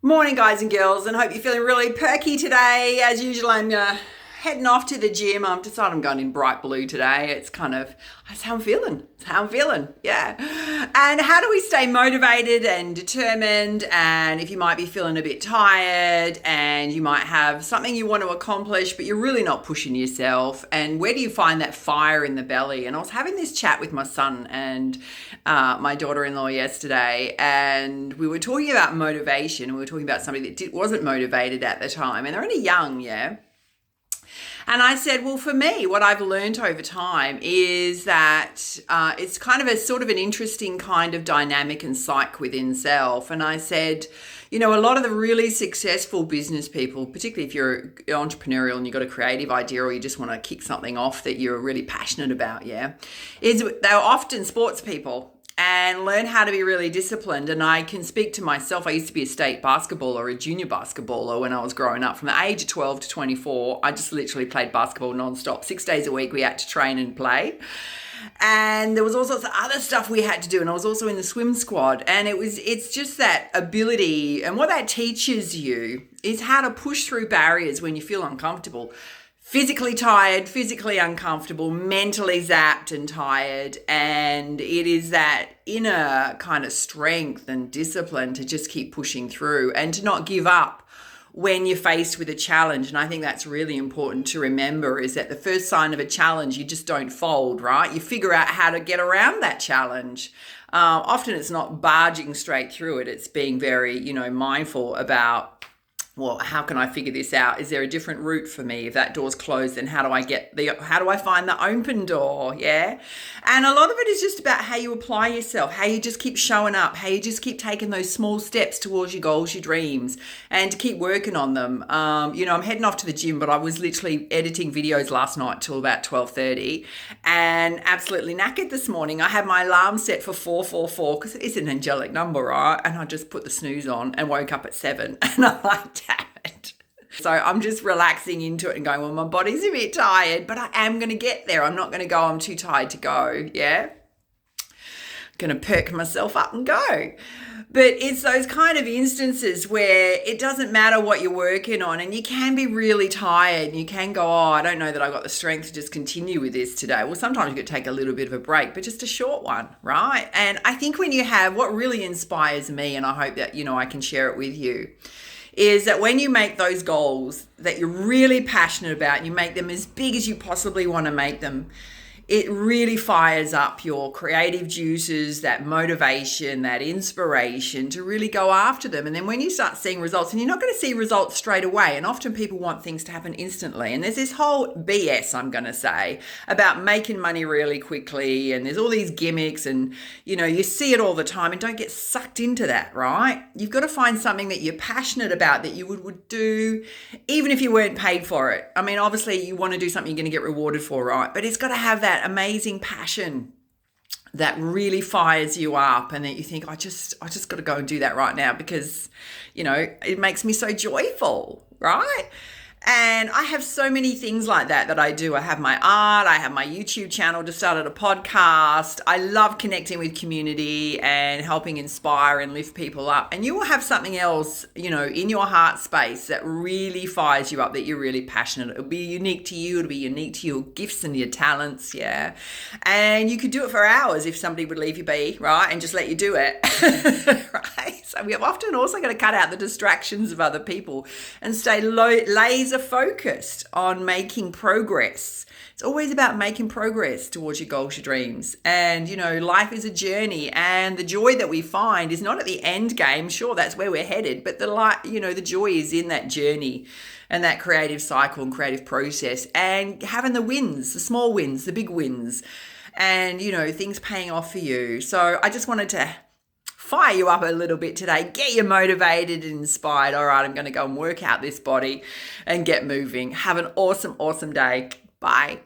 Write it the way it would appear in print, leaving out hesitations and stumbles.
Morning, guys and girls, and hope you're feeling really perky today. As usual, I'm heading off to the gym. I've decided I'm going in bright blue today. That's how I'm feeling. It's how I'm feeling, yeah. And how do we stay motivated and determined? And if you might be feeling a bit tired and you might have something you want to accomplish, but you're really not pushing yourself, and where do you find that fire in the belly? And I was having this chat with my son and my daughter-in-law yesterday, and we were talking about motivation. We were talking about somebody that wasn't motivated at the time, and they're only young, yeah. And I said, well, for me, what I've learned over time is that it's kind of a sort of an interesting kind of dynamic and psyche within self. And I said, a lot of the really successful business people, particularly if you're entrepreneurial and you've got a creative idea or you just want to kick something off that you're really passionate about, they're often sports people and learn how to be really disciplined. And I can speak to myself. I used to be a state basketballer or a junior basketballer when I was growing up. From the age of 12 to 24, I just literally played basketball nonstop. 6 days a week we had to train and play. And there was all sorts of other stuff we had to do. And I was also in the swim squad. And it's just that ability. And what that teaches you is how to push through barriers when you feel uncomfortable. Physically tired, physically uncomfortable, mentally zapped and tired. And it is that inner kind of strength and discipline to just keep pushing through and to not give up when you're faced with a challenge. And I think that's really important to remember, is that the first sign of a challenge, you just don't fold, right? You figure out how to get around that challenge. Often it's not barging straight through it. It's being very, mindful about, well, how can I figure this out? Is there a different route for me? If that door's closed, then how do I find the open door? Yeah. And a lot of it is just about how you apply yourself, how you just keep showing up, how you just keep taking those small steps towards your goals, your dreams, and to keep working on them. I'm heading off to the gym, but I was literally editing videos last night till about 12:30 and absolutely knackered this morning. I had my alarm set for 4:44 because it's an angelic number, right? And I just put the snooze on and woke up at 7 and I'm like, damn it. So I'm just relaxing into it and going, well, my body's a bit tired, but I am going to get there. I'm not going to go, I'm too tired to go. Yeah. Going to perk myself up and go. But it's those kind of instances where it doesn't matter what you're working on and you can be really tired and you can go, oh, I don't know that I've got the strength to just continue with this today. Well, sometimes you could take a little bit of a break, but just a short one, right? And I think when you have, what really inspires me, and I hope that, I can share it with you, is that when you make those goals that you're really passionate about and you make them as big as you possibly want to make them, it really fires up your creative juices, that motivation, that inspiration to really go after them. And then when you start seeing results, and you're not going to see results straight away, and often people want things to happen instantly. And there's this whole BS, I'm going to say, about making money really quickly. And there's all these gimmicks and, you see it all the time, and don't get sucked into that, right? You've got to find something that you're passionate about that you would do even if you weren't paid for it. I mean, obviously you want to do something you're going to get rewarded for, right? But it's got to have that amazing passion that really fires you up, and that you think, I just got to go and do that right now because, it makes me so joyful, right? And I have so many things like that I do. I have my art, I have my YouTube channel, just started a podcast. I love connecting with community and helping inspire and lift people up. And you will have something else, in your heart space that really fires you up, that you're really passionate. It'll be unique to you. It'll be unique to your gifts and your talents, yeah. And you could do it for hours if somebody would leave you be, right, and just let you do it, right? So we have often also got to cut out the distractions of other people and stay laser focused on making progress. It's always about making progress towards your goals, your dreams. And, life is a journey, and the joy that we find is not at the end game. Sure, that's where we're headed, but the joy is in that journey and that creative cycle and creative process, and having the wins, the small wins, the big wins, and, things paying off for you. So I just wanted to fire you up a little bit today, get you motivated and inspired. All right, I'm going to go and work out this body and get moving. Have an awesome, awesome day. Bye.